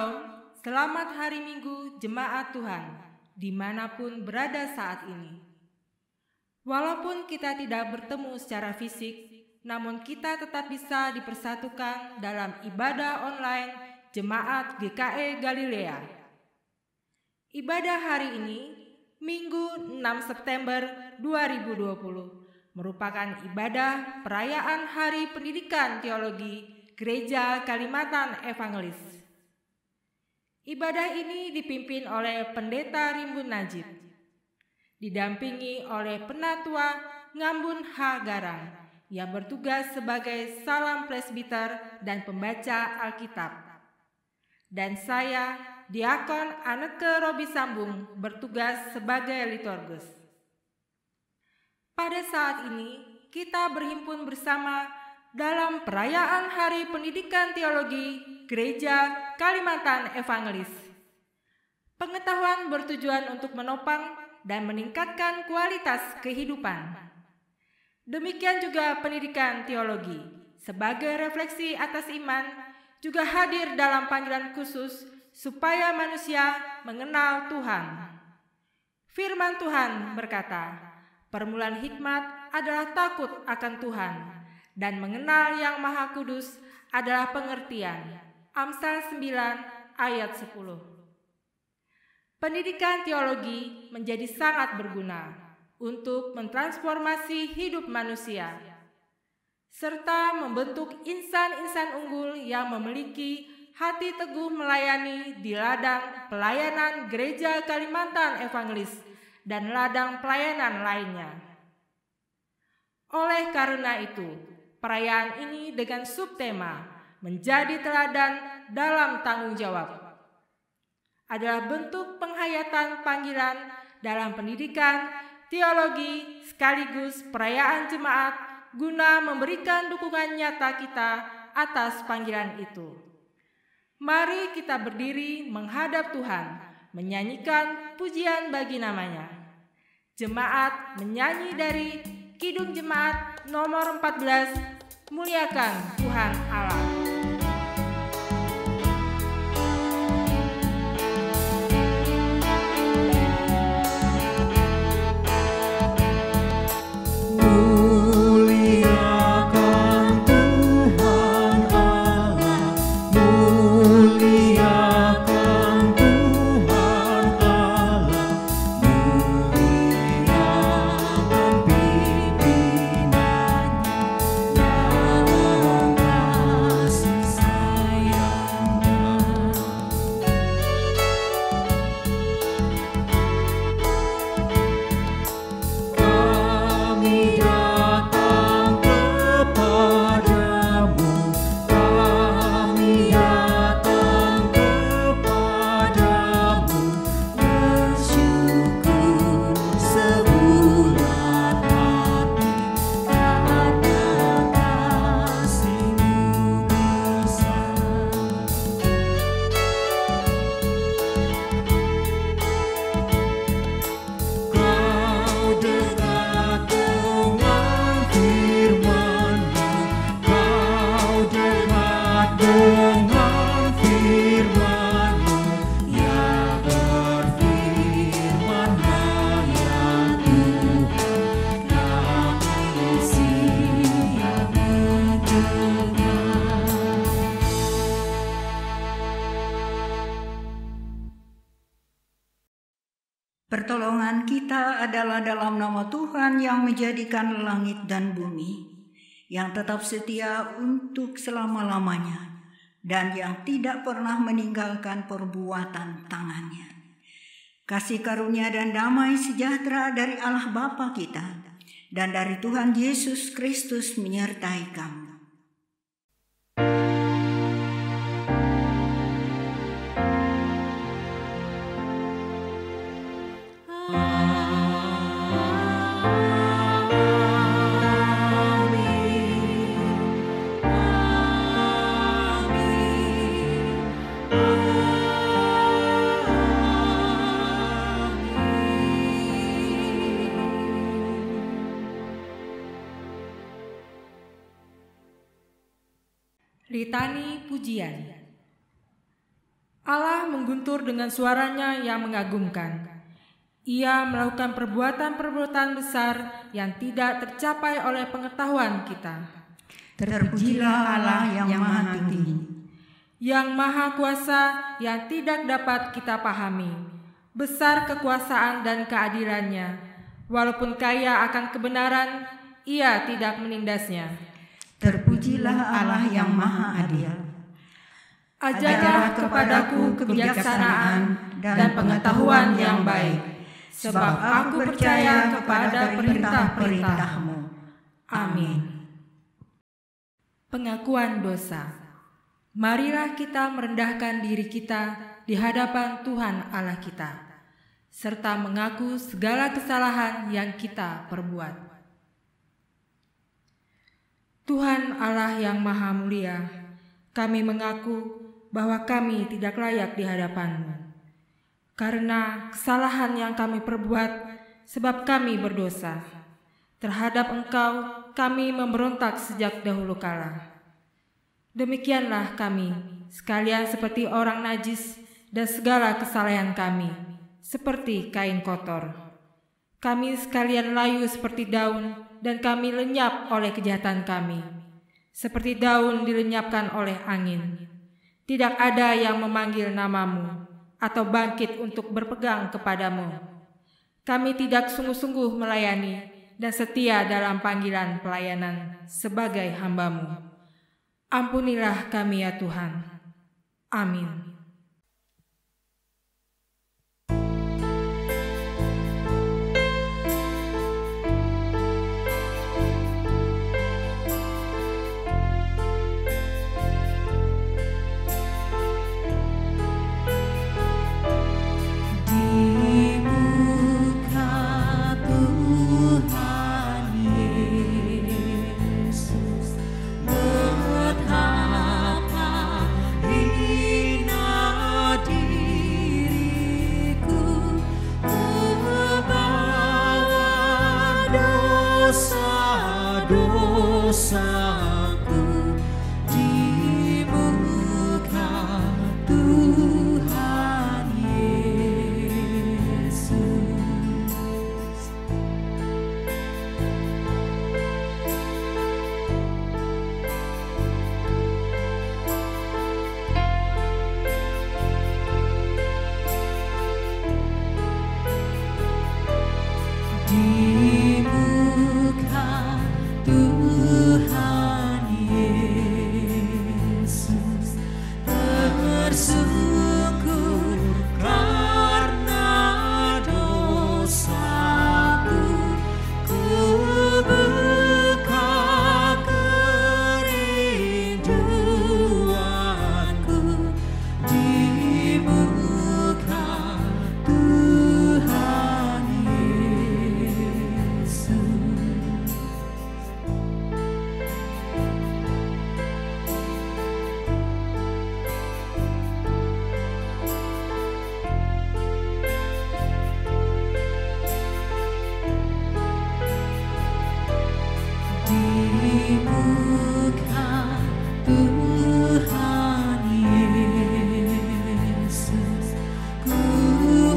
Shalom, selamat hari Minggu Jemaat Tuhan, dimanapun berada saat ini. Walaupun kita tidak bertemu secara fisik, namun kita tetap bisa dipersatukan dalam ibadah online Jemaat GKE Galilea. Ibadah hari ini, Minggu 6 September 2020, merupakan ibadah perayaan Hari Pendidikan Teologi Gereja Kalimantan Evangelis. Ibadah ini dipimpin oleh Pendeta Rimbun Najib, didampingi oleh Penatua Ngambun H. Garang yang bertugas sebagai salam presbiter dan pembaca Alkitab. Dan saya, Diakon Anneke Robi Sambung, bertugas sebagai liturgus. Pada saat ini, kita berhimpun bersama dalam perayaan Hari Pendidikan Teologi Gereja Kalimantan Evangelis. Pengetahuan bertujuan untuk menopang dan meningkatkan kualitas kehidupan. Demikian juga pendidikan teologi sebagai refleksi atas iman juga hadir dalam panggilan khusus supaya manusia mengenal Tuhan. Firman Tuhan berkata, permulaan hikmat adalah takut akan Tuhan, dan mengenal Yang Maha Kudus adalah pengertian. Amsal 9 ayat 10. Pendidikan teologi menjadi sangat berguna untuk mentransformasi hidup manusia, serta membentuk insan-insan unggul yang memiliki hati teguh melayani di ladang pelayanan Gereja Kalimantan Evangelis dan ladang pelayanan lainnya. Oleh karena itu, perayaan ini dengan subtema menjadi teladan dalam tanggung jawab adalah bentuk penghayatan panggilan dalam pendidikan teologi sekaligus perayaan jemaat guna memberikan dukungan nyata kita atas panggilan itu. Mari kita berdiri menghadap Tuhan, menyanyikan pujian bagi namanya. Jemaat menyanyi dari Kidung Jemaat nomor 14, Muliakan Tuhan Allah. Pertolongan kita adalah dalam nama Tuhan yang menjadikan langit dan bumi, yang tetap setia untuk selama-lamanya, dan yang tidak pernah meninggalkan perbuatan tangannya. Kasih karunia dan damai sejahtera dari Allah Bapa kita, dan dari Tuhan Yesus Kristus menyertai kamu. Litani Pujian. Allah Allah mengguntur dengan suaranya yang mengagumkan. Ia melakukan perbuatan-perbuatan besar yang tidak tercapai oleh pengetahuan kita. Terpujilah Allah yang maha tinggi, yang maha kuasa yang tidak dapat kita pahami. Besar kekuasaan dan keadilannya. Walaupun kaya akan kebenaran, ia tidak menindasnya. Terpujilah Allah yang maha adil. Ajarlah kepadaku kebijaksanaan dan pengetahuan yang baik, sebab aku percaya kepada perintah-perintah-Mu. Amin. Pengakuan dosa. Marilah kita merendahkan diri kita di hadapan Tuhan Allah kita, serta mengaku segala kesalahan yang kita perbuat. Tuhan Allah yang maha mulia, kami mengaku bahwa kami tidak layak di hadapan-Mu, karena kesalahan yang kami perbuat sebab kami berdosa. Terhadap Engkau kami memberontak sejak dahulu kala. Demikianlah kami, sekalian seperti orang najis, dan segala kesalahan kami, seperti kain kotor. Kami sekalian layu seperti daun, dan kami lenyap oleh kejahatan kami, seperti daun dilenyapkan oleh angin. Tidak ada yang memanggil nama-Mu, atau bangkit untuk berpegang kepada-Mu. Kami tidak sungguh-sungguh melayani, dan setia dalam panggilan pelayanan sebagai hamba-Mu. Ampunilah kami ya Tuhan. Amin. dosaku di muka Tuhan Yesus. Di muka Tuhan Yesus tersungkur karena dosaku, ku buka kerinduanku di muka Tuhan Yesus. Di muka Tuhan Yesus, ku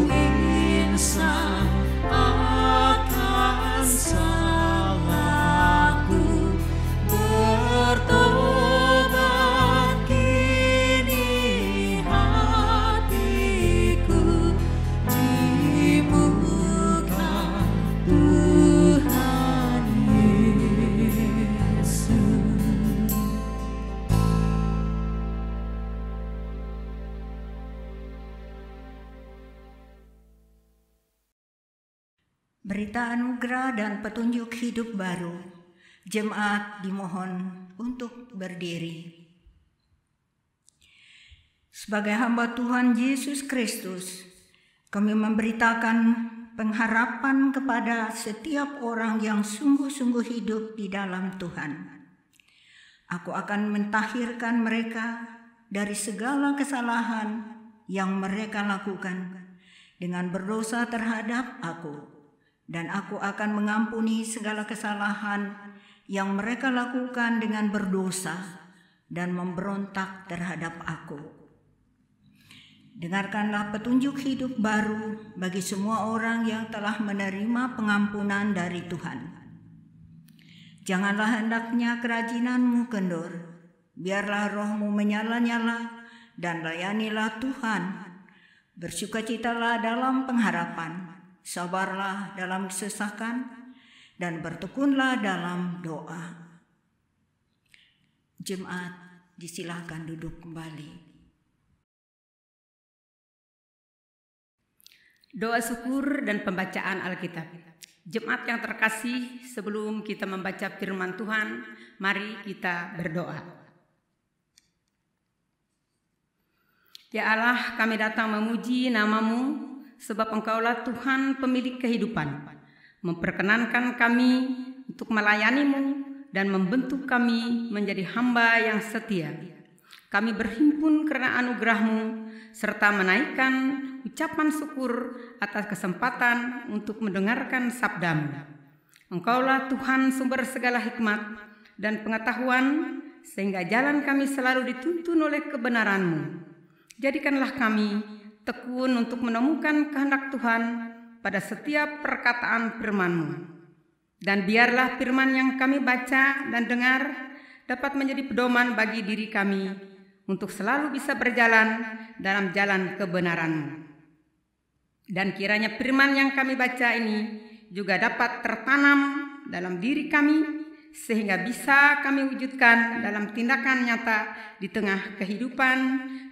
insaf akan salahku, bertobat kini hatiku di muka Tuhan Yesus. Berita anugerah dan petunjuk hidup baru. Jemaat dimohon untuk berdiri. Sebagai hamba Tuhan Yesus Kristus, kami memberitakan pengharapan kepada setiap orang yang sungguh-sungguh hidup di dalam Tuhan. Aku akan mentahirkan mereka dari segala kesalahan yang mereka lakukan dengan berdosa terhadap Aku, dan Aku akan mengampuni segala kesalahan yang mereka lakukan dengan berdosa dan memberontak terhadap Aku. Dengarkanlah petunjuk hidup baru bagi semua orang yang telah menerima pengampunan dari Tuhan. Janganlah hendaknya kerajinanmu kendor, biarlah rohmu menyala-nyala dan layanilah Tuhan. Bersukacitalah dalam pengharapan, sabarlah dalam kesesakan, dan bertekunlah dalam doa. Jemaat, disilahkan duduk kembali. Doa syukur dan pembacaan Alkitab. Jemaat yang terkasih, sebelum kita membaca firman Tuhan, mari kita berdoa. Ya Allah, kami datang memuji nama-Mu, sebab Engkaulah Tuhan pemilik kehidupan. Memperkenankan kami untuk melayani-Mu dan membentuk kami menjadi hamba yang setia. Kami berhimpun karena anugerah-Mu, serta menaikkan ucapan syukur atas kesempatan untuk mendengarkan sabda-Mu. Engkaulah Tuhan sumber segala hikmat dan pengetahuan, sehingga jalan kami selalu dituntun oleh kebenaran-Mu. Jadikanlah kami tekun untuk menemukan kehendak Tuhan pada setiap perkataan firman-Mu. Dan biarlah firman yang kami baca dan dengar dapat menjadi pedoman bagi diri kami untuk selalu bisa berjalan dalam jalan kebenaran-Mu. Dan kiranya firman yang kami baca ini juga dapat tertanam dalam diri kami, sehingga bisa kami wujudkan dalam tindakan nyata di tengah kehidupan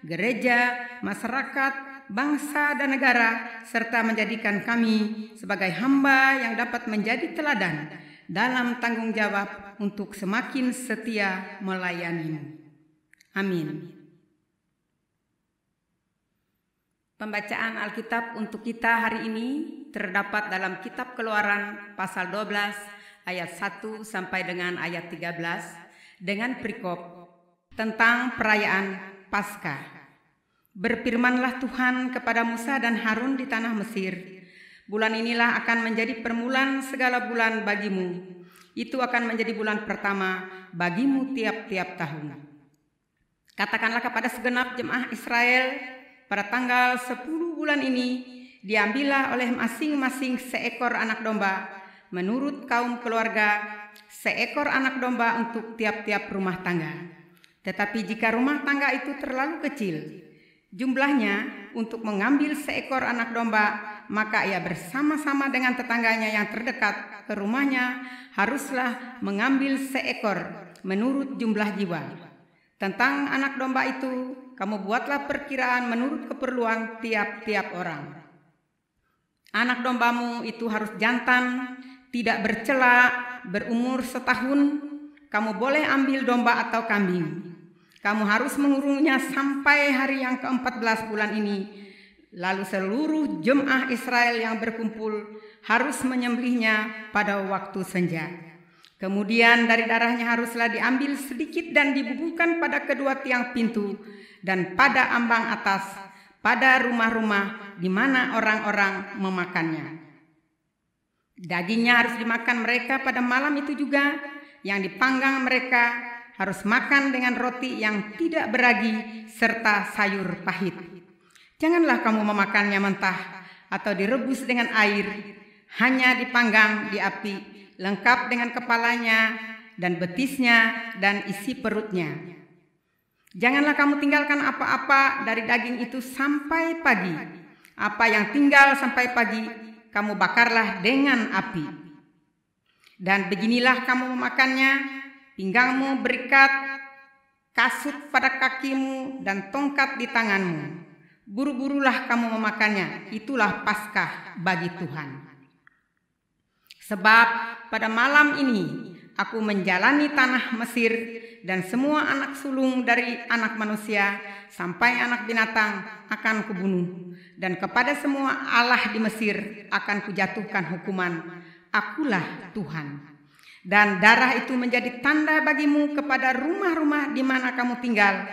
gereja, masyarakat, bangsa, dan negara, serta menjadikan kami sebagai hamba yang dapat menjadi teladan dalam tanggung jawab untuk semakin setia melayani-Mu. Amin. Pembacaan Alkitab untuk kita hari ini terdapat dalam kitab Keluaran pasal 12 ayat 1 sampai dengan ayat 13 dengan perikop tentang perayaan Paskah. Berfirmanlah Tuhan kepada Musa dan Harun di tanah Mesir, bulan inilah akan menjadi permulaan segala bulan bagimu. Itu akan menjadi bulan pertama bagimu tiap-tiap tahun. Katakanlah kepada segenap jemaah Israel, pada tanggal 10 bulan ini diambillah oleh masing-masing seekor anak domba menurut kaum keluarga, seekor anak domba untuk tiap-tiap rumah tangga. Tetapi jika rumah tangga itu terlalu kecil jumlahnya untuk mengambil seekor anak domba, maka ia bersama-sama dengan tetangganya yang terdekat ke rumahnya haruslah mengambil seekor menurut jumlah jiwa. Tentang anak domba itu, kamu buatlah perkiraan menurut keperluan tiap-tiap orang. Anak dombamu itu harus jantan, tidak bercela, berumur setahun. Kamu boleh ambil domba atau kambing. Kamu harus mengurungnya sampai hari yang ke-14 bulan ini. Lalu seluruh jemaah Israel yang berkumpul harus menyembelihnya pada waktu senja. Kemudian dari darahnya haruslah diambil sedikit dan dibubuhkan pada kedua tiang pintu dan pada ambang atas, pada rumah-rumah di mana orang-orang memakannya. Dagingnya harus dimakan mereka pada malam itu juga. Yang dipanggang mereka harus makan dengan roti yang tidak beragi serta sayur pahit. Janganlah kamu memakannya mentah atau direbus dengan air, hanya dipanggang di api, lengkap dengan kepalanya dan betisnya dan isi perutnya. Janganlah kamu tinggalkan apa-apa dari daging itu sampai pagi. Apa yang tinggal sampai pagi, kamu bakarlah dengan api. Dan beginilah kamu memakannya, pinggangmu berikat, kasut pada kakimu, dan tongkat di tanganmu. Buru-burulah kamu memakannya, itulah Paskah bagi Tuhan. Sebab pada malam ini aku menjalani tanah Mesir, dan semua anak sulung dari anak manusia sampai anak binatang akan kubunuh, dan kepada semua Allah di Mesir akan kujatuhkan hukuman. Akulah Tuhan. Dan darah itu menjadi tanda bagimu kepada rumah-rumah di mana kamu tinggal.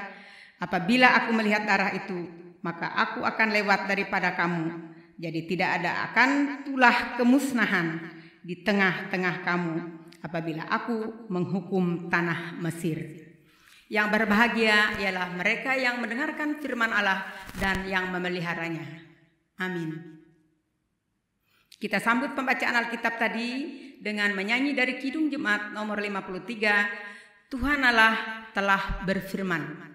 Apabila aku melihat darah itu, maka aku akan lewat daripada kamu. Jadi tidak ada akan tulah kemusnahan di tengah-tengah kamu apabila aku menghukum tanah Mesir. Yang berbahagia ialah mereka yang mendengarkan firman Allah dan yang memeliharanya. Amin. Kita sambut pembacaan Alkitab tadi dengan menyanyi dari Kidung Jemaat nomor 53, Tuhan Allah telah berfirman.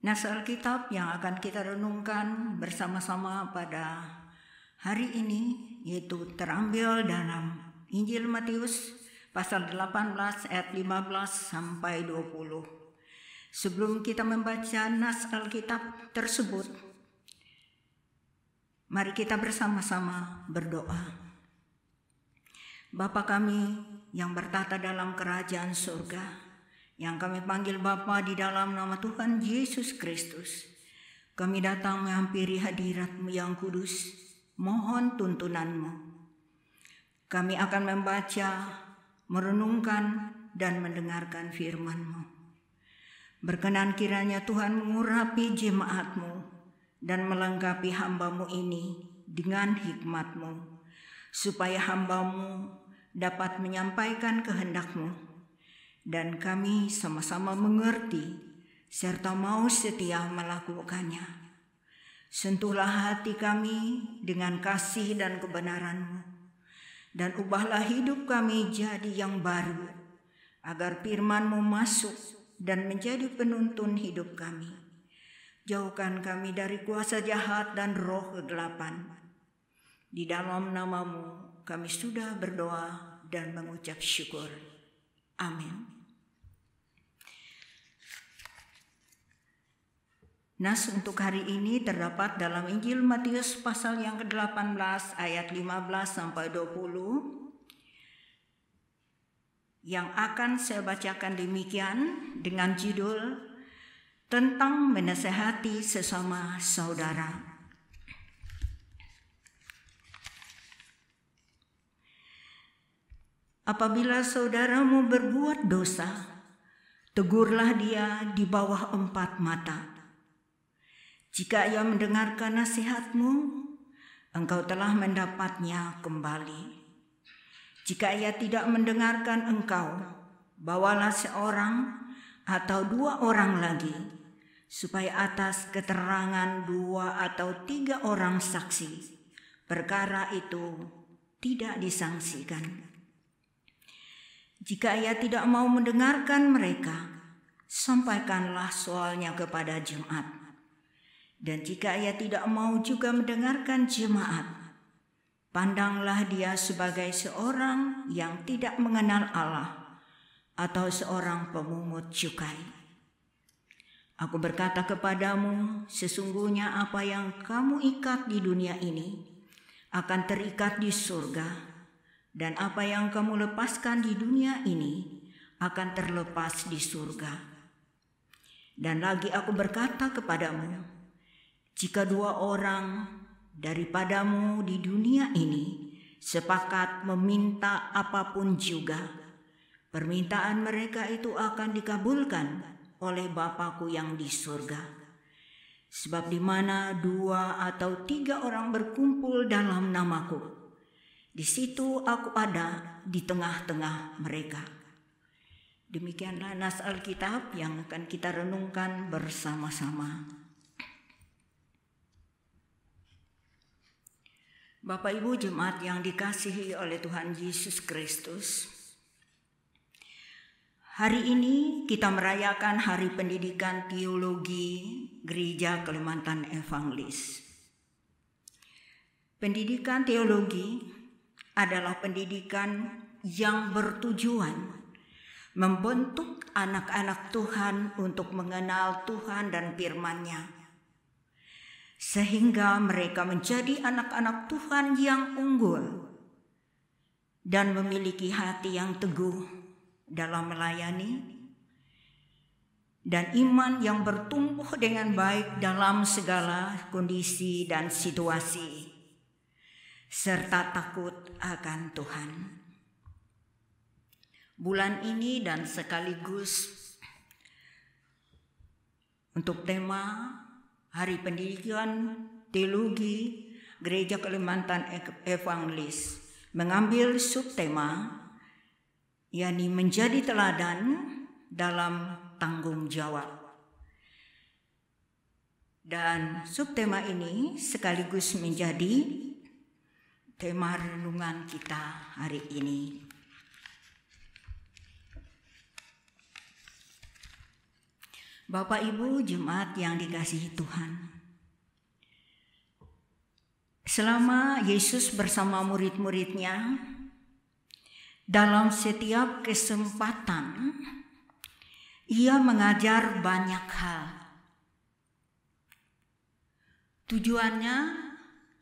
Nas Alkitab yang akan kita renungkan bersama-sama pada hari ini yaitu terambil dalam Injil Matius pasal 18 ayat 15 sampai 20. Sebelum kita membaca nas Alkitab tersebut, mari kita bersama-sama berdoa. Bapa kami yang bertata dalam kerajaan surga, yang kami panggil Bapa di dalam nama Tuhan Yesus Kristus, kami datang menghampiri hadirat-Mu yang kudus, mohon tuntunan-Mu. Kami akan membaca, merenungkan, dan mendengarkan firman-Mu. Berkenan kiranya Tuhan mengurapi jemaat-Mu dan melengkapi hamba-Mu ini dengan hikmat-Mu, supaya hamba-Mu dapat menyampaikan kehendak-Mu, dan kami sama-sama mengerti serta mau setia melakukannya. Sentuhlah hati kami dengan kasih dan kebenaran-Mu, dan ubahlah hidup kami jadi yang baru, agar firman-Mu masuk dan menjadi penuntun hidup kami. Jauhkan kami dari kuasa jahat dan roh kegelapan. Di dalam nama-Mu kami sudah berdoa dan mengucap syukur. Amin. Nas untuk hari ini terdapat dalam Injil Matius pasal yang ke-18 ayat 15 sampai 20 yang akan saya bacakan demikian dengan judul tentang menasehati sesama saudara. Apabila saudaramu berbuat dosa, tegurlah dia di bawah 4 mata. Jika ia mendengarkan nasihatmu, engkau telah mendapatnya kembali. Jika ia tidak mendengarkan engkau, bawalah seorang atau 2 orang lagi, supaya atas keterangan 2 atau 3 orang saksi, perkara itu tidak disangsikan. Jika ia tidak mau mendengarkan mereka, sampaikanlah soalnya kepada jemaat. Dan jika ia tidak mau juga mendengarkan jemaat, pandanglah dia sebagai seorang yang tidak mengenal Allah atau seorang pemungut cukai. Aku berkata kepadamu, sesungguhnya apa yang kamu ikat di dunia ini akan terikat di surga, dan apa yang kamu lepaskan di dunia ini akan terlepas di surga. Dan lagi aku berkata kepadamu, jika 2 orang daripadamu di dunia ini sepakat meminta apapun juga, permintaan mereka itu akan dikabulkan oleh Bapa-Ku yang di surga. Sebab di mana 2 atau 3 orang berkumpul dalam nama-Ku, di situ Aku ada di tengah-tengah mereka. Demikianlah nas Alkitab yang akan kita renungkan bersama-sama. Bapak Ibu jemaat yang dikasihi oleh Tuhan Yesus Kristus, hari ini kita merayakan Hari Pendidikan Teologi Gereja Kalimantan Evangelis. Pendidikan teologi adalah pendidikan yang bertujuan membentuk anak-anak Tuhan untuk mengenal Tuhan dan firman-Nya, sehingga mereka menjadi anak-anak Tuhan yang unggul dan memiliki hati yang teguh dalam melayani, dan iman yang bertumbuh dengan baik dalam segala kondisi dan situasi, serta takut akan Tuhan. Bulan ini dan sekaligus untuk tema Hari Pendidikan Teologi Gereja Kalimantan Evangelis mengambil subtema, yakni menjadi teladan dalam tanggung jawab. Dan subtema ini sekaligus menjadi tema renungan kita hari ini. Bapak Ibu jemaat yang dikasihi Tuhan, selama Yesus bersama murid-muridnya, dalam setiap kesempatan Ia mengajar banyak hal. Tujuannya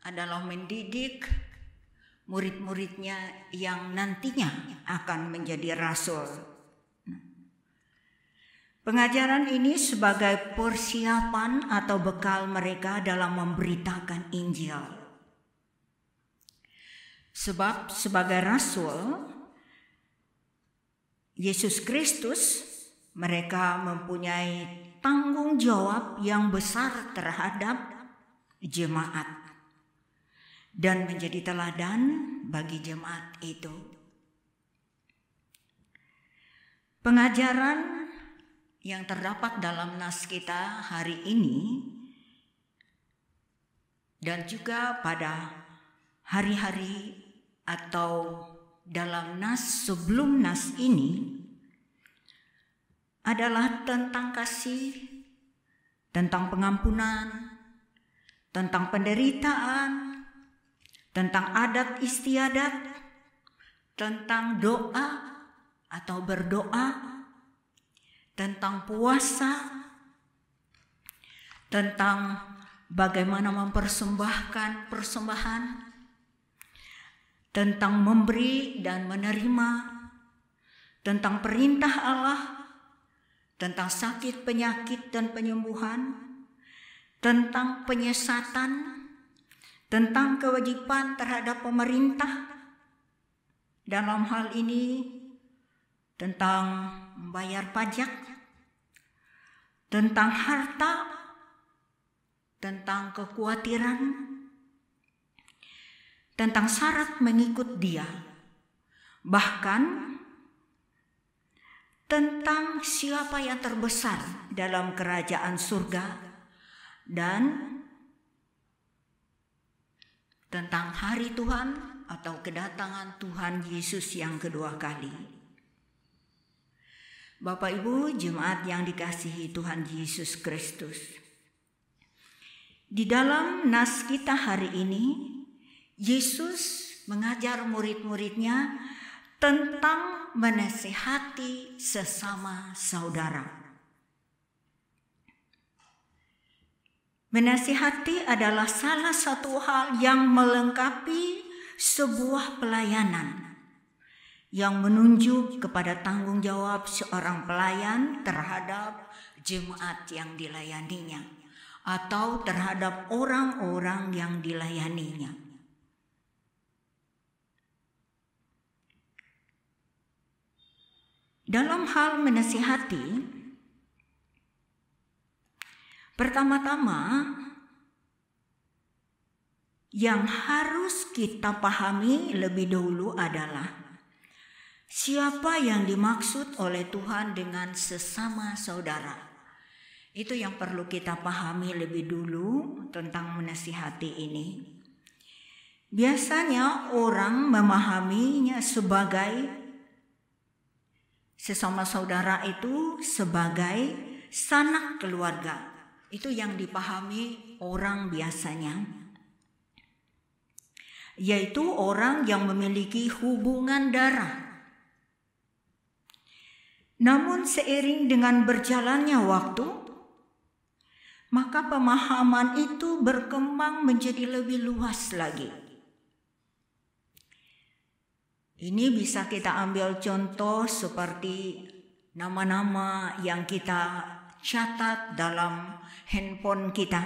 adalah mendidik murid-muridnya yang nantinya akan menjadi rasul. Pengajaran ini sebagai persiapan atau bekal mereka dalam memberitakan Injil. Sebab sebagai rasul Yesus Kristus, mereka mempunyai tanggung jawab yang besar terhadap jemaat dan menjadi teladan bagi jemaat itu. Pengajaran yang terdapat dalam nas kita hari ini dan juga pada hari-hari atau dalam nas sebelum nas ini adalah tentang kasih, tentang pengampunan, tentang penderitaan, tentang adat istiadat, tentang doa atau berdoa, tentang puasa, tentang bagaimana mempersembahkan persembahan, tentang memberi dan menerima, tentang perintah Allah, tentang sakit, penyakit, dan penyembuhan, tentang penyesatan, tentang kewajiban terhadap pemerintah, dalam hal ini tentang membayar pajak, tentang harta, tentang kekhawatiran, tentang syarat mengikut Dia, bahkan tentang siapa yang terbesar dalam kerajaan surga dan tentang hari Tuhan atau kedatangan Tuhan Yesus yang kedua kali. Bapak Ibu jemaat yang dikasihi Tuhan Yesus Kristus, di dalam nas kita hari ini, Yesus mengajar murid-muridnya tentang menasihati sesama saudara. Menasihati adalah salah satu hal yang melengkapi sebuah pelayanan yang menunjuk kepada tanggung jawab seorang pelayan terhadap jemaat yang dilayaninya atau terhadap orang-orang yang dilayaninya. Dalam hal menasihati, pertama-tama yang harus kita pahami lebih dahulu adalah siapa yang dimaksud oleh Tuhan dengan sesama saudara. Itu yang perlu kita pahami lebih dulu tentang menasihati ini. Biasanya orang memahaminya sebagai sesama saudara itu sebagai sanak keluarga. Itu yang dipahami orang biasanya, yaitu orang yang memiliki hubungan darah. Namun seiring dengan berjalannya waktu, maka pemahaman itu berkembang menjadi lebih luas lagi. Ini bisa kita ambil contoh seperti nama-nama yang kita catat dalam handphone kita.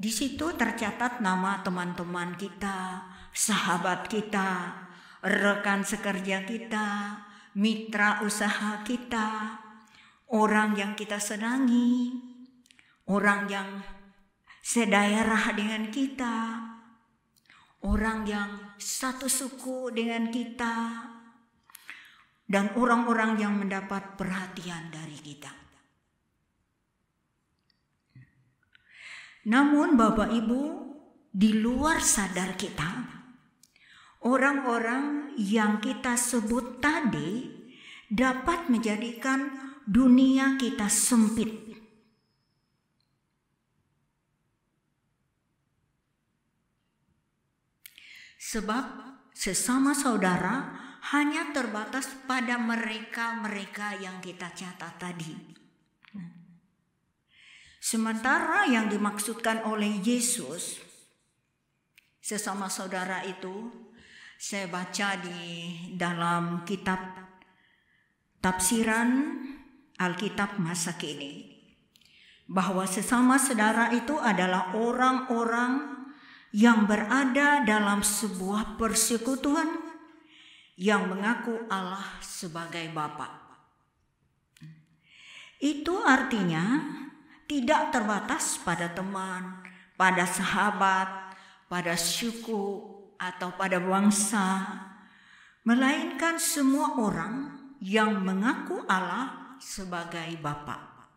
Di situ tercatat nama teman-teman kita, sahabat kita, rekan sekerja kita, mitra usaha kita, orang yang kita senangi, orang yang sedaerah dengan kita, orang yang satu suku dengan kita, dan orang-orang yang mendapat perhatian dari kita. Namun Bapak Ibu, di luar sadar kita, orang-orang yang kita sebut tadi dapat menjadikan dunia kita sempit. Sebab sesama saudara hanya terbatas pada mereka-mereka yang kita catat tadi. Sementara yang dimaksudkan oleh Yesus, sesama saudara itu, saya baca di dalam kitab tafsiran Alkitab masa kini, bahwa sesama saudara itu adalah orang-orang yang berada dalam sebuah persekutuan yang mengaku Allah sebagai Bapa. Itu artinya tidak terbatas pada teman, pada sahabat, pada suku, atau pada bangsa, melainkan semua orang yang mengaku Allah sebagai Bapa.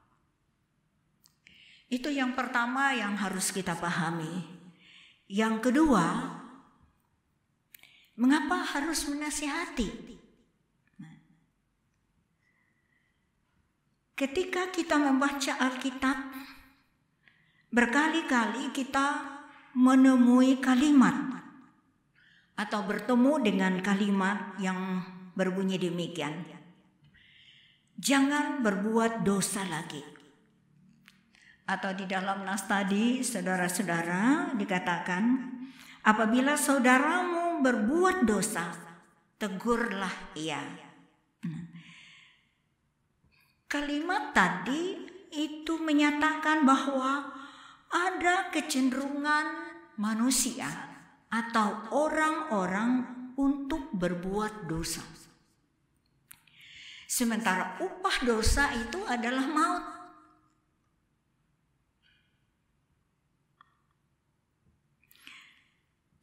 Itu yang pertama yang harus kita pahami. Yang kedua, mengapa harus menasihati? Ketika kita membaca Alkitab, berkali-kali kita menemui kalimat atau bertemu dengan kalimat yang berbunyi demikian. Jangan berbuat dosa lagi. Atau di dalam nas tadi, saudara-saudara, dikatakan, apabila saudaramu berbuat dosa, tegurlah ia. Kalimat tadi itu menyatakan bahwa ada kecenderungan manusia atau orang-orang untuk berbuat dosa. Sementara upah dosa itu adalah maut.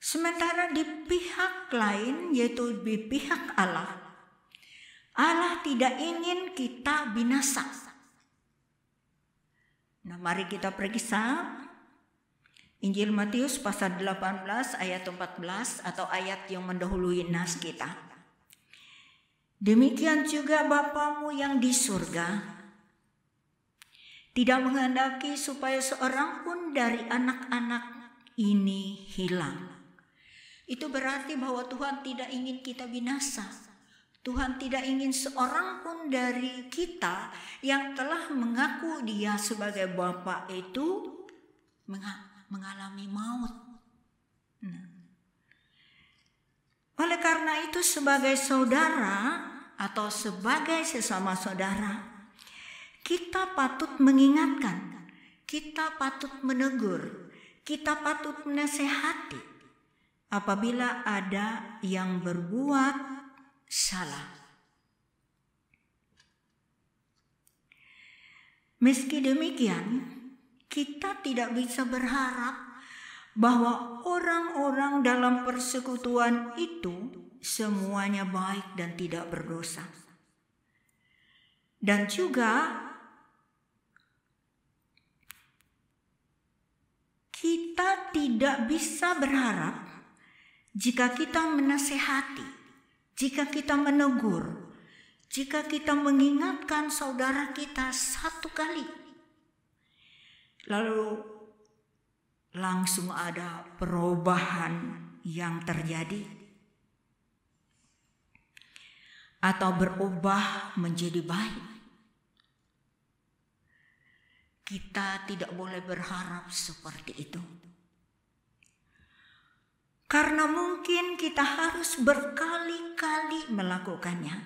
Sementara di pihak lain, yaitu di pihak Allah, Allah tidak ingin kita binasa. Nah, mari kita periksa Injil Matius pasal 18 ayat 14 atau ayat yang mendahului nas kita. Demikian juga Bapamu yang di surga tidak menghendaki supaya seorang pun dari anak-anak ini hilang. Itu berarti bahwa Tuhan tidak ingin kita binasa. Tuhan tidak ingin seorang pun dari kita yang telah mengaku Dia sebagai Bapa itu mengalami maut. Oleh karena itu, sebagai saudara atau sebagai sesama saudara, kita patut mengingatkan, kita patut menegur, kita patut menasehati apabila ada yang berbuat salah. Meski demikian, kita tidak bisa berharap bahwa orang-orang dalam persekutuan itu semuanya baik dan tidak berdosa. Dan juga kita tidak bisa berharap jika kita menasehati, jika kita menegur, jika kita mengingatkan saudara kita satu kali, lalu langsung ada perubahan yang terjadi atau berubah menjadi baik. Kita tidak boleh berharap seperti itu. Karena mungkin kita harus berkali-kali melakukannya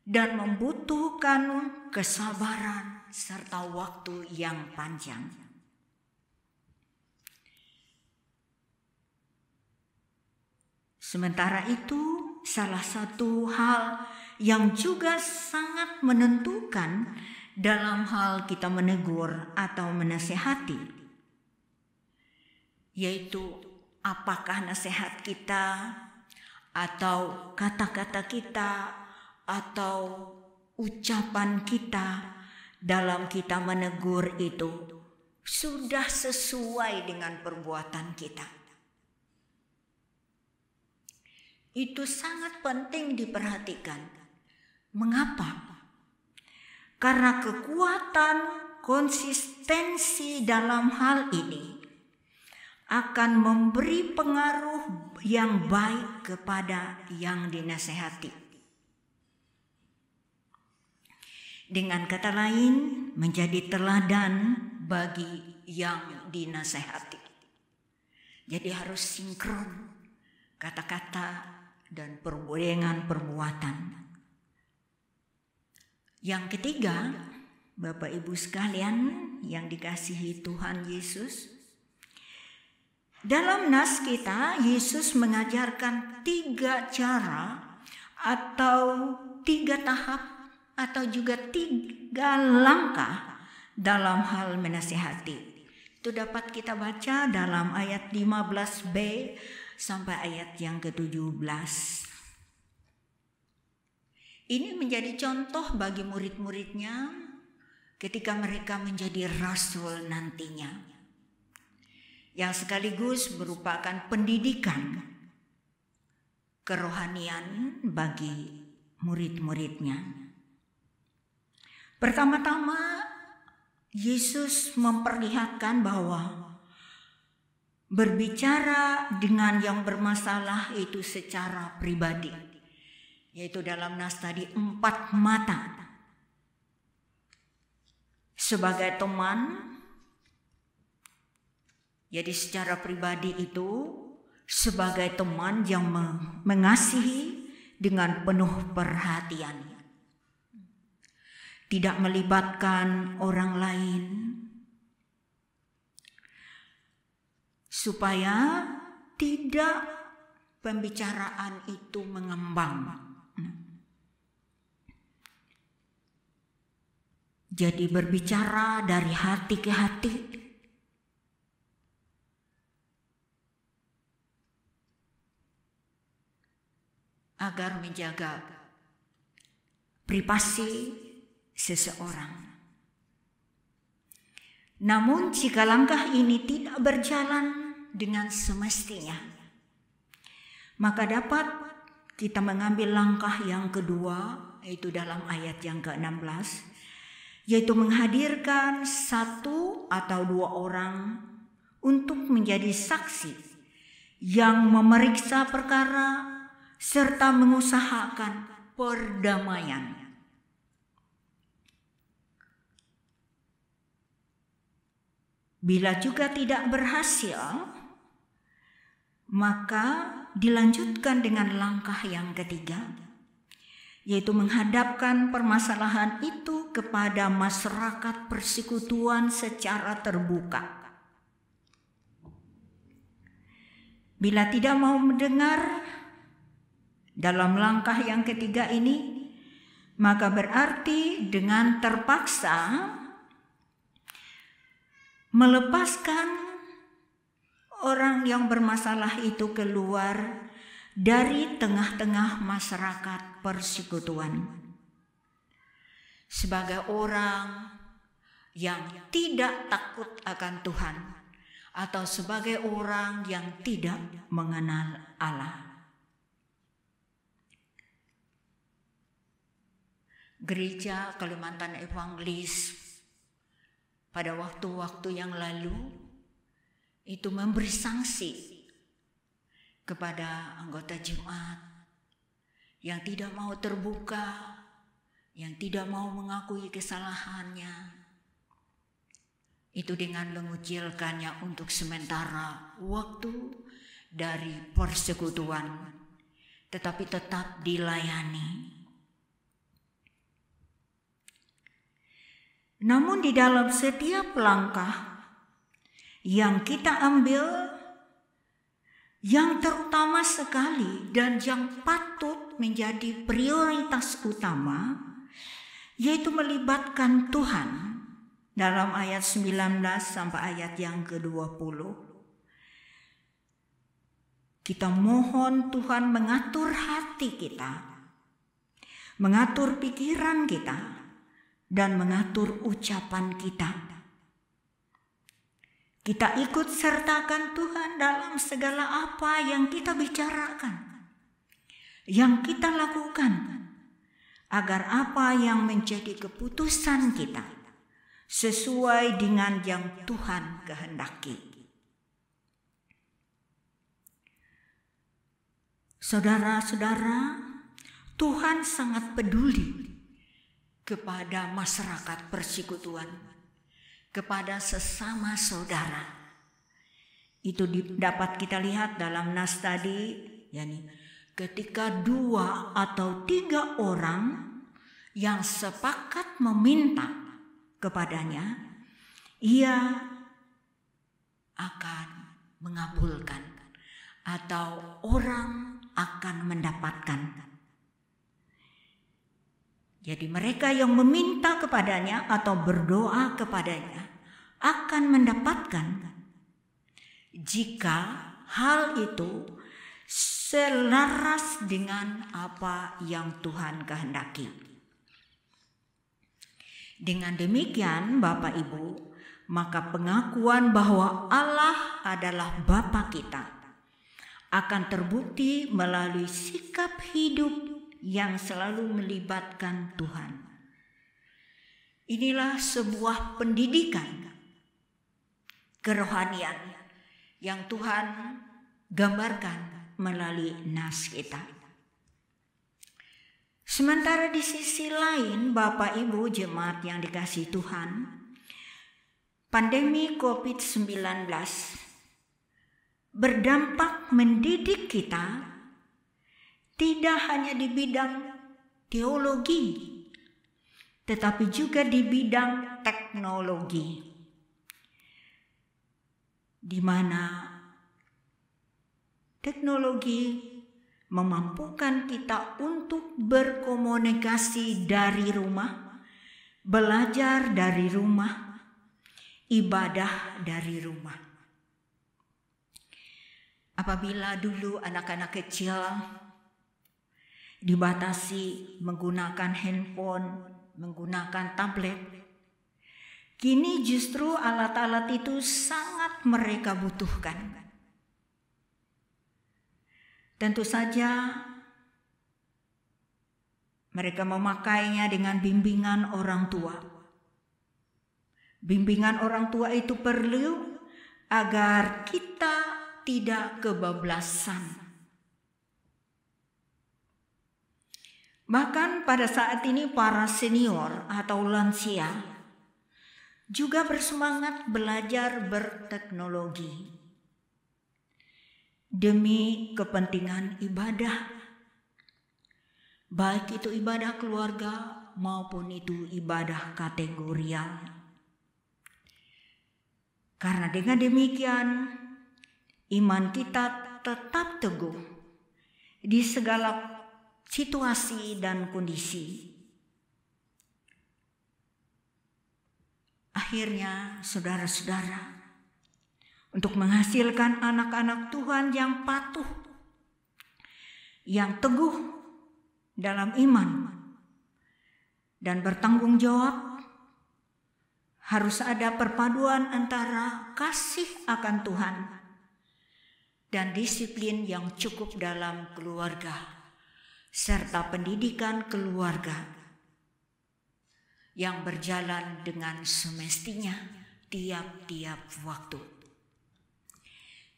dan membutuhkan kesabaran serta waktu yang panjang. Sementara itu, salah satu hal yang juga sangat menentukan dalam hal kita menegur atau menasehati, yaitu apakah nasihat kita atau kata-kata kita atau ucapan kita dalam kita menegur itu sudah sesuai dengan perbuatan kita. Itu sangat penting diperhatikan. Mengapa? Karena kekuatan konsistensi dalam hal ini akan memberi pengaruh yang baik kepada yang dinasehati. Dengan kata lain, menjadi teladan bagi yang dinasehati. Jadi harus sinkron kata-kata dan perbuatan. Yang ketiga, Bapak Ibu sekalian yang dikasihi Tuhan Yesus, dalam nas kita, Yesus mengajarkan 3 cara atau 3 tahap atau juga 3 langkah dalam hal menasihati. Itu dapat kita baca dalam ayat 15b sampai ayat yang ke-17. Ini menjadi contoh bagi murid-muridnya ketika mereka menjadi rasul nantinya, yang sekaligus merupakan pendidikan kerohanian bagi murid-muridnya. Pertama-tama, Yesus memperlihatkan bahwa berbicara dengan yang bermasalah itu secara pribadi, yaitu dalam nas tadi 4 mata. Sebagai teman, jadi secara pribadi itu sebagai teman yang mengasihi dengan penuh perhatian. Tidak melibatkan orang lain. Supaya tidak pembicaraan itu mengembang. Jadi berbicara dari hati ke hati. agar menjaga privasi seseorang. Namun jika langkah ini tidak berjalan dengan semestinya, maka dapat kita mengambil langkah yang kedua, yaitu dalam ayat yang ke-16, yaitu menghadirkan 1 atau 2 orang untuk menjadi saksi yang memeriksa perkara serta mengusahakan perdamaian. Bila juga tidak berhasil, maka dilanjutkan dengan langkah yang ketiga, yaitu menghadapkan permasalahan itu kepada masyarakat persekutuan secara terbuka. Bila tidak mau mendengar dalam langkah yang ketiga ini, maka berarti dengan terpaksa melepaskan orang yang bermasalah itu keluar dari tengah-tengah masyarakat persekutuan sebagai orang yang tidak takut akan Tuhan atau sebagai orang yang tidak mengenal Allah. Gereja Kalimantan Evangelis pada waktu-waktu yang lalu itu memberi sanksi kepada anggota jemaat yang tidak mau terbuka, yang tidak mau mengakui kesalahannya. Itu dengan mengucilkannya untuk sementara waktu dari persekutuan, tetapi tetap dilayani. Namun di dalam setiap langkah yang kita ambil, yang terutama sekali dan yang patut menjadi prioritas utama, yaitu melibatkan Tuhan dalam ayat 19 sampai ayat yang ke-20. Kita mohon Tuhan mengatur hati kita, mengatur pikiran kita, dan mengatur ucapan kita. Kita ikut sertakan Tuhan dalam segala apa yang kita bicarakan, yang kita lakukan, agar apa yang menjadi keputusan kita sesuai dengan yang Tuhan kehendaki. Saudara-saudara, Tuhan sangat peduli kepada masyarakat persekutuan, kepada sesama saudara. Itu dapat kita lihat dalam nas tadi, yakni ketika 2 atau 3 orang yang sepakat meminta kepadanya, ia akan mengabulkan atau orang akan mendapatkan. Jadi mereka yang meminta kepadanya atau berdoa kepadanya akan mendapatkan jika hal itu selaras dengan apa yang Tuhan kehendaki. Dengan demikian Bapak Ibu, maka pengakuan bahwa Allah adalah Bapa kita akan terbukti melalui sikap hidup yang selalu melibatkan Tuhan. Inilah sebuah pendidikan kerohanian yang Tuhan gambarkan melalui nas kita. Sementara di sisi lain, Bapak Ibu jemaat yang dikasihi Tuhan, pandemi COVID-19 berdampak mendidik kita tidak hanya di bidang teologi, tetapi juga di bidang teknologi, di mana teknologi memampukan kita untuk berkomunikasi dari rumah, belajar dari rumah, ibadah dari rumah. Apabila dulu anak-anak kecil dibatasi menggunakan handphone, menggunakan tablet. Kini justru alat-alat itu sangat mereka butuhkan. Tentu saja mereka memakainya dengan bimbingan orang tua. Bimbingan orang tua itu perlu agar kita tidak kebablasan. Bahkan pada saat ini para senior atau lansia juga bersemangat belajar berteknologi demi kepentingan ibadah, baik itu ibadah keluarga maupun itu ibadah kategorial. Karena dengan demikian iman kita tetap teguh di segala situasi dan kondisi. Akhirnya saudara-saudara, untuk menghasilkan anak-anak Tuhan yang patuh, yang teguh dalam iman dan bertanggung jawab, harus ada perpaduan antara kasih akan Tuhan dan disiplin yang cukup dalam keluarga, serta pendidikan keluarga yang berjalan dengan semestinya tiap-tiap waktu.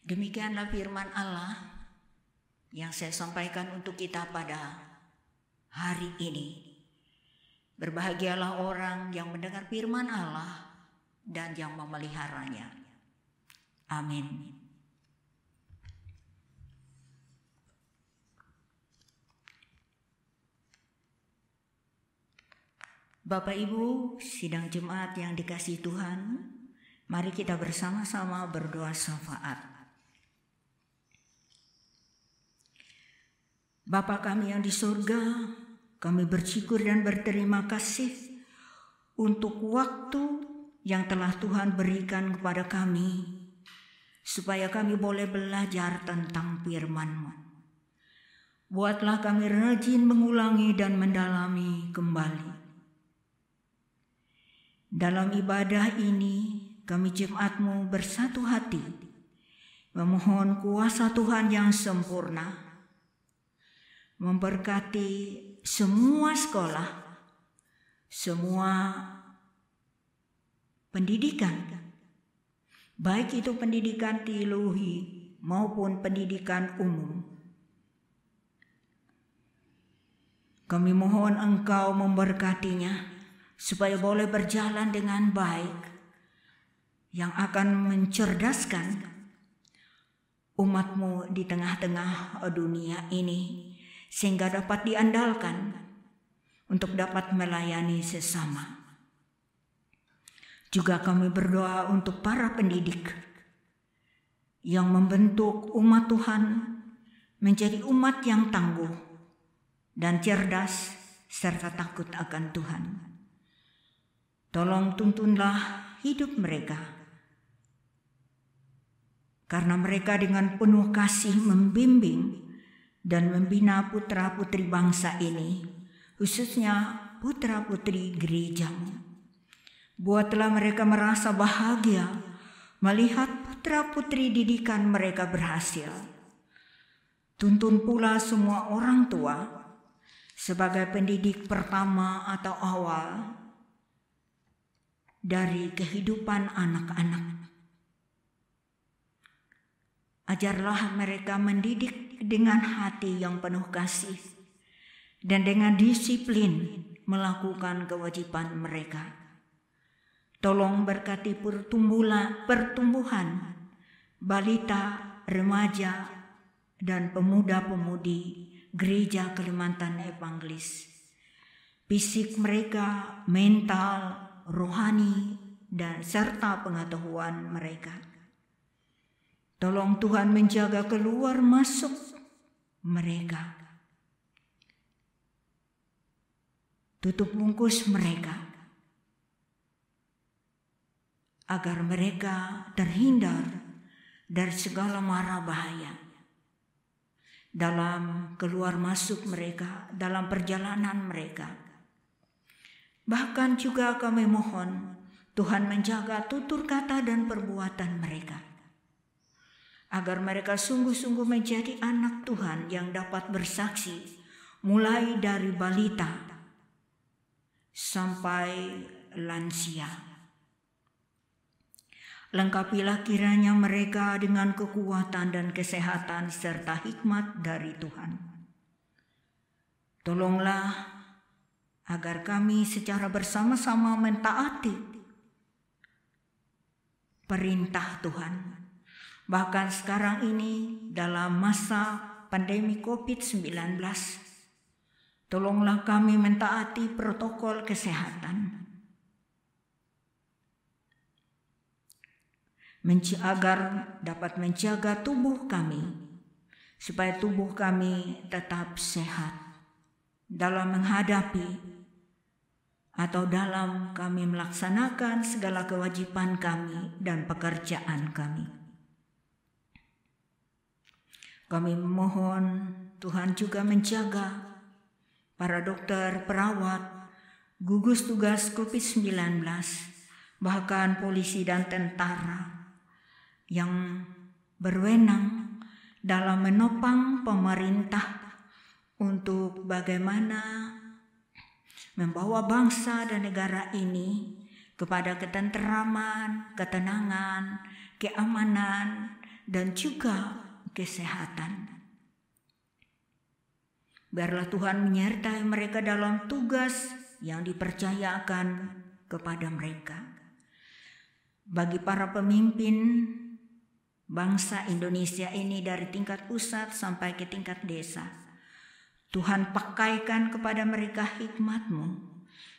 Demikianlah firman Allah yang saya sampaikan untuk kita pada hari ini. Berbahagialah orang yang mendengar firman Allah dan yang memeliharanya. Amin. Bapak Ibu sidang Jemaat yang dikasihi Tuhan, mari kita bersama-sama berdoa syafaat. Bapa kami yang di surga, kami bersyukur dan berterima kasih untuk waktu yang telah Tuhan berikan kepada kami, supaya kami boleh belajar tentang firman-Mu. Buatlah kami rajin mengulangi dan mendalami kembali. Dalam ibadah ini, kami jemaat-Mu bersatu hati, memohon kuasa Tuhan yang sempurna, memberkati semua sekolah, semua pendidikan, baik itu pendidikan teologi maupun pendidikan umum. Kami mohon Engkau memberkatinya, supaya boleh berjalan dengan baik, yang akan mencerdaskan umat-Mu di tengah-tengah dunia ini, sehingga dapat diandalkan untuk dapat melayani sesama. Juga kami berdoa untuk para pendidik yang membentuk umat Tuhan menjadi umat yang tangguh dan cerdas serta takut akan Tuhan. Tolong tuntunlah hidup mereka, karena mereka dengan penuh kasih membimbing dan membina putra-putri bangsa ini, khususnya putra-putri gereja-Mu. Buatlah mereka merasa bahagia melihat putra-putri didikan mereka berhasil. Tuntun pula semua orang tua sebagai pendidik pertama atau awal dari kehidupan anak-anak. Ajarlah mereka mendidik dengan hati yang penuh kasih dan dengan disiplin melakukan kewajiban mereka. Tolong berkati pertumbuhan balita, remaja, dan pemuda-pemudi Gereja Kalimantan Evangelis. Fisik mereka, mental, rohani, dan serta pengetahuan mereka. Tolong Tuhan menjaga keluar masuk mereka. Tutup bungkus mereka, agar mereka terhindar dari segala mara bahaya. dalam keluar masuk mereka, dalam perjalanan mereka. Bahkan juga kami mohon Tuhan menjaga tutur kata dan perbuatan mereka, agar mereka sungguh-sungguh menjadi anak Tuhan yang dapat bersaksi mulai dari balita sampai lansia. Lengkapilah kiranya mereka dengan kekuatan dan kesehatan serta hikmat dari Tuhan. Tolonglah agar kami secara bersama-sama mentaati perintah Tuhan. Bahkan sekarang ini dalam masa pandemi COVID-19, tolonglah kami mentaati protokol kesehatan, agar dapat menjaga tubuh kami, supaya tubuh kami tetap sehat dalam menghadapi atau dalam kami melaksanakan segala kewajiban kami dan pekerjaan kami. Kami mohon Tuhan juga menjaga para dokter, perawat, gugus tugas COVID-19, bahkan polisi dan tentara yang berwenang dalam menopang pemerintah untuk bagaimana membawa bangsa dan negara ini kepada ketenteraman, ketenangan, keamanan, dan juga kesehatan. Biarlah Tuhan menyertai mereka dalam tugas yang dipercayakan kepada mereka. Bagi para pemimpin bangsa Indonesia ini dari tingkat pusat sampai ke tingkat desa, Tuhan pakaikan kepada mereka hikmat-Mu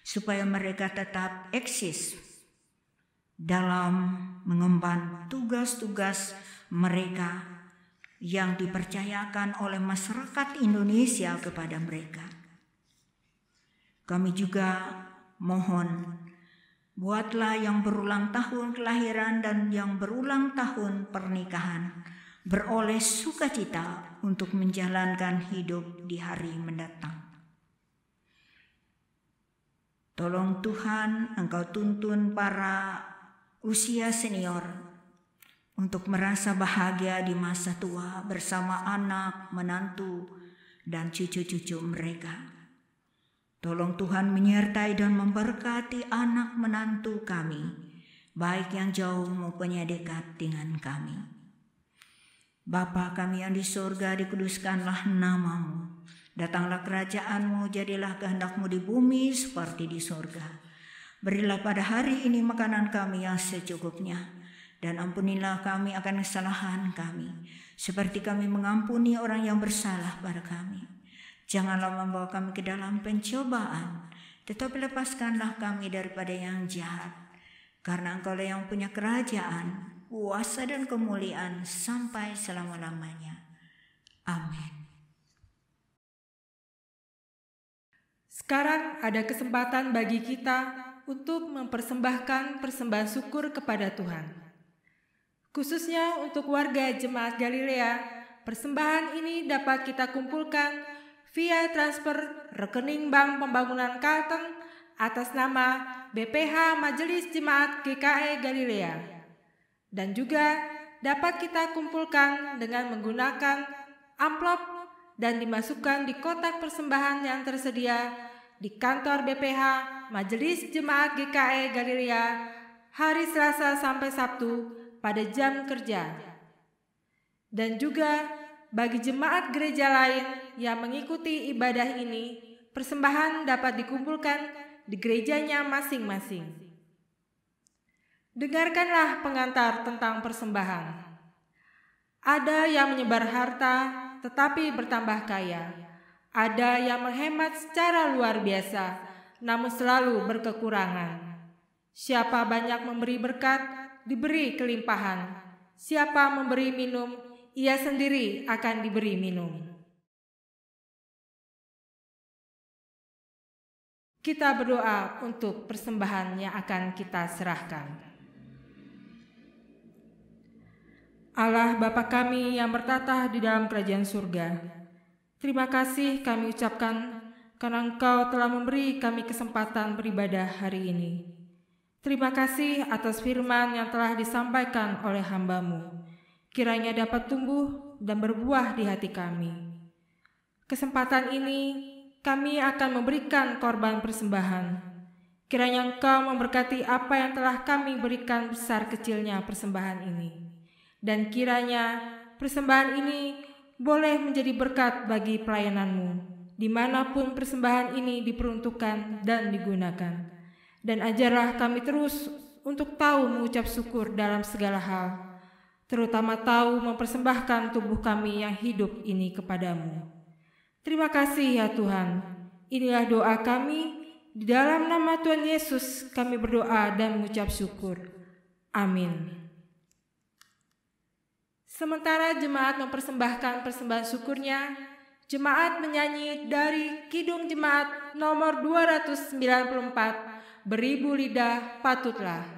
supaya mereka tetap eksis dalam mengemban tugas-tugas mereka yang dipercayakan oleh masyarakat Indonesia kepada mereka. Kami juga mohon, buatlah yang berulang tahun kelahiran dan yang berulang tahun pernikahan beroleh sukacita untuk menjalankan hidup di hari mendatang. Tolong Tuhan, Engkau tuntun para usia senior untuk merasa bahagia di masa tua bersama anak, menantu, dan cucu-cucu mereka. Tolong Tuhan menyertai dan memberkati anak menantu kami, baik yang jauh maupun yang dekat dengan kami. Bapa kami yang di surga, dikuduskanlah nama-Mu. Datanglah kerajaan-Mu, jadilah kehendak-Mu di bumi seperti di surga. Berilah pada hari ini makanan kami yang secukupnya, dan ampunilah kami akan kesalahan kami, seperti kami mengampuni orang yang bersalah pada kami. Janganlah membawa kami ke dalam pencobaan, tetapi lepaskanlah kami daripada yang jahat. Karena Engkau lah yang punya kerajaan, kuasa dan kemuliaan sampai selama-lamanya. Amin. Sekarang ada kesempatan bagi kita untuk mempersembahkan persembahan syukur kepada Tuhan. Khususnya untuk warga Jemaat Galilea, persembahan ini dapat kita kumpulkan via transfer rekening Bank Pembangunan Kalteng atas nama BPH Majelis Jemaat GKI Galilea. Dan juga dapat kita kumpulkan dengan menggunakan amplop dan dimasukkan di kotak persembahan yang tersedia di kantor BPH Majelis Jemaat GKI Galilea hari Selasa sampai Sabtu pada jam kerja. Dan juga bagi jemaat gereja lain yang mengikuti ibadah ini, persembahan dapat dikumpulkan di gerejanya masing-masing. Dengarkanlah pengantar tentang persembahan. Ada yang menyebar harta tetapi bertambah kaya. Ada yang menghemat secara luar biasa namun selalu berkekurangan. Siapa banyak memberi berkat, diberi kelimpahan. Siapa memberi minum, ia sendiri akan diberi minum. Kita berdoa untuk persembahan yang akan kita serahkan. Allah Bapa kami yang bertatah di dalam kerajaan surga, Terima kasih kami ucapkan karena Engkau telah memberi kami kesempatan beribadah hari ini. Terima kasih atas firman yang telah disampaikan oleh hamba-Mu. Kiranya dapat tumbuh dan berbuah di hati kami. Kesempatan ini kami akan memberikan korban persembahan. Kiranya Engkau memberkati apa yang telah kami berikan besar kecilnya persembahan ini. Dan kiranya persembahan ini boleh menjadi berkat bagi pelayanan-Mu, dimanapun persembahan ini diperuntukkan dan digunakan. Dan ajarlah kami terus untuk tahu mengucap syukur dalam segala hal, terutama tahu mempersembahkan tubuh kami yang hidup ini kepadamu. Terima kasih ya Tuhan. Inilah doa kami. Di dalam nama Tuhan Yesus kami berdoa dan mengucap syukur. Amin. Sementara jemaat mempersembahkan persembahan syukurnya, jemaat menyanyi dari Kidung Jemaat nomor 294, Beribu Lidah Patutlah.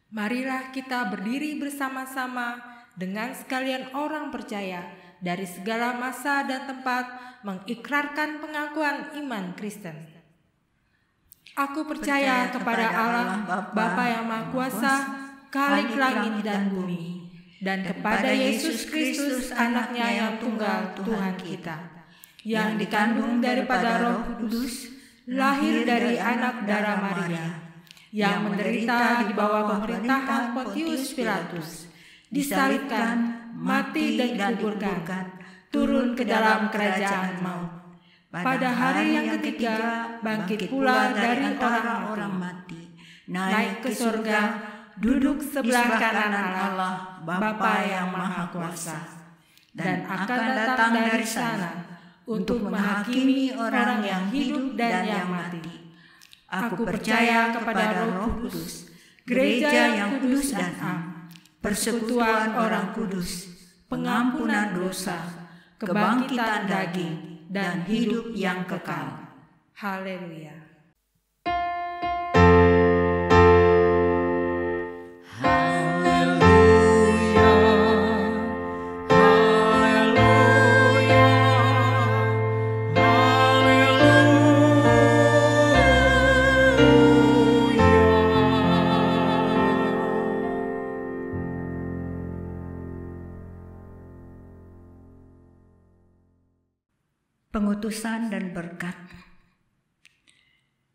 Marilah kita berdiri bersama-sama dengan sekalian orang percaya dari segala masa dan tempat mengikrarkan pengakuan iman Kristen. Aku percaya kepada Allah, Bapa yang Maha Kuasa, Khalik langit dan bumi, dan kepada Yesus Kristus, Anaknya yang tunggal Tuhan kita, yang dikandung daripada Roh Kudus, lahir dari anak darah Maria, yang menderita di bawah pemerintahan Pontius Pilatus, disalibkan, mati dan dikuburkan, turun ke dalam kerajaan maut. Pada hari yang ketiga bangkit pula dari orang mati, naik ke surga, duduk sebelah kanan Allah, Bapa yang Maha Kuasa, dan akan datang dari sana untuk menghakimi orang yang hidup dan yang mati. Aku percaya kepada Roh Kudus, gereja yang kudus dan am, persekutuan orang kudus, pengampunan dosa, kebangkitan daging, dan hidup yang kekal. Haleluya. Pengutusan dan berkat.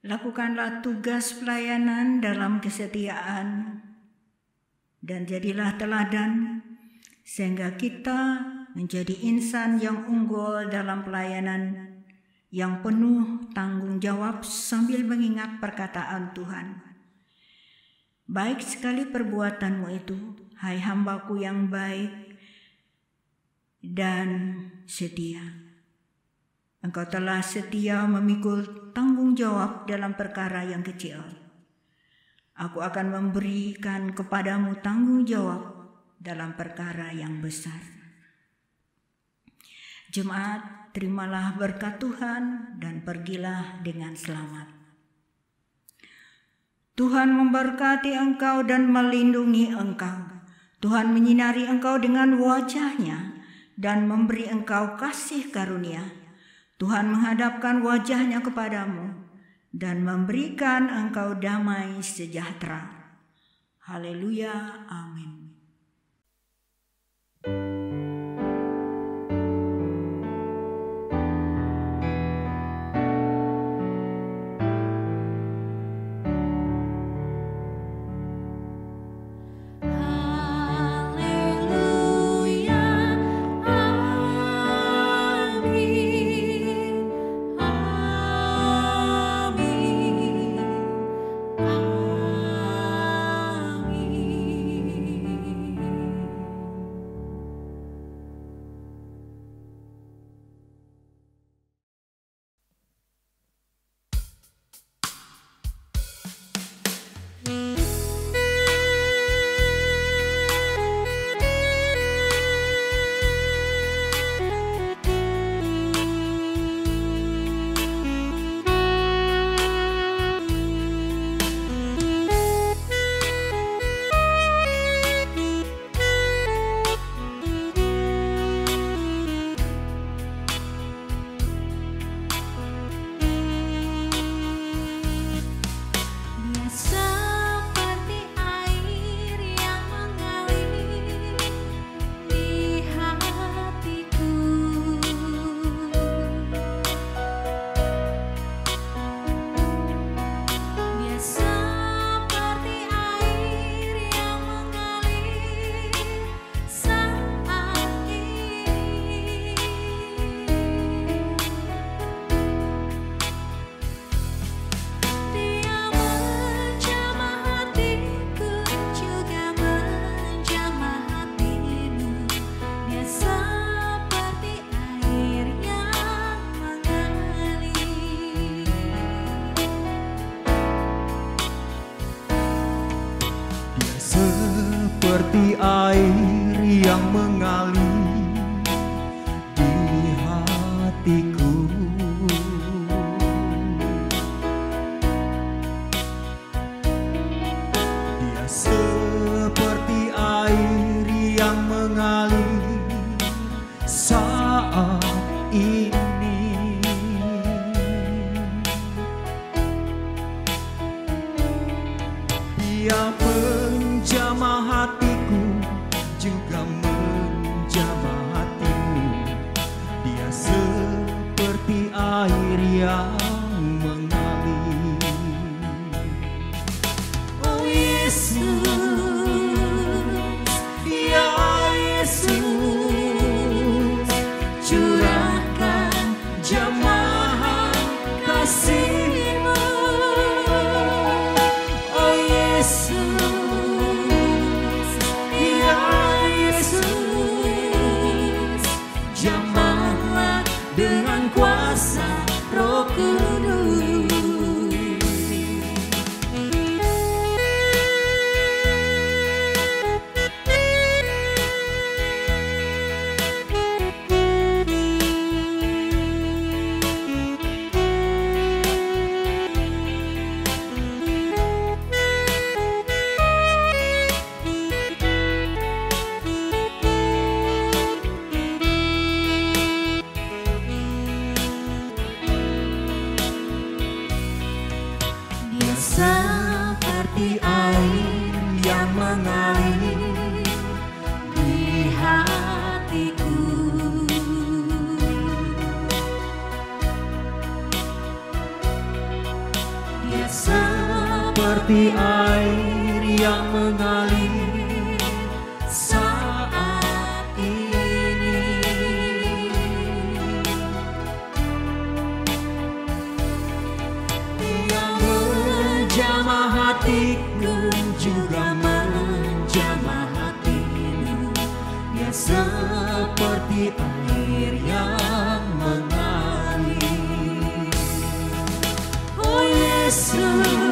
Lakukanlah tugas pelayanan dalam kesetiaan dan jadilah teladan sehingga kita menjadi insan yang unggul dalam pelayanan yang penuh tanggung jawab sambil mengingat perkataan Tuhan. Baik sekali perbuatanmu itu, hai hambaku yang baik dan setia. Engkau telah setia memikul tanggung jawab dalam perkara yang kecil. Aku akan memberikan kepadamu tanggung jawab dalam perkara yang besar. Jemaat, terimalah berkat Tuhan dan pergilah dengan selamat. Tuhan memberkati engkau dan melindungi engkau. Tuhan menyinari engkau dengan wajah-Nya dan memberi engkau kasih karunia. Tuhan menghadapkan wajah-Nya kepadamu dan memberikan engkau damai sejahtera. Haleluya, amin. Seperti air yang mengalir di hatiku, Dia seperti air yang mengalir saat ini. Dia menjamah hatiku, juga menjamah hatimu. Dia seperti air yang mengalir. Oh Yesus, ya Yesus, curahkan jamahan kasih-Mu. Oh Yesus, dengan kuasa Roh Kudus. Seperti air yang mengalir di hatiku, Dia seperti air yang mengalir saat ini. Dia menjamah hatiku, juga menjamah hatimu. Dia seperti air yang mengalir. Oh Yesus,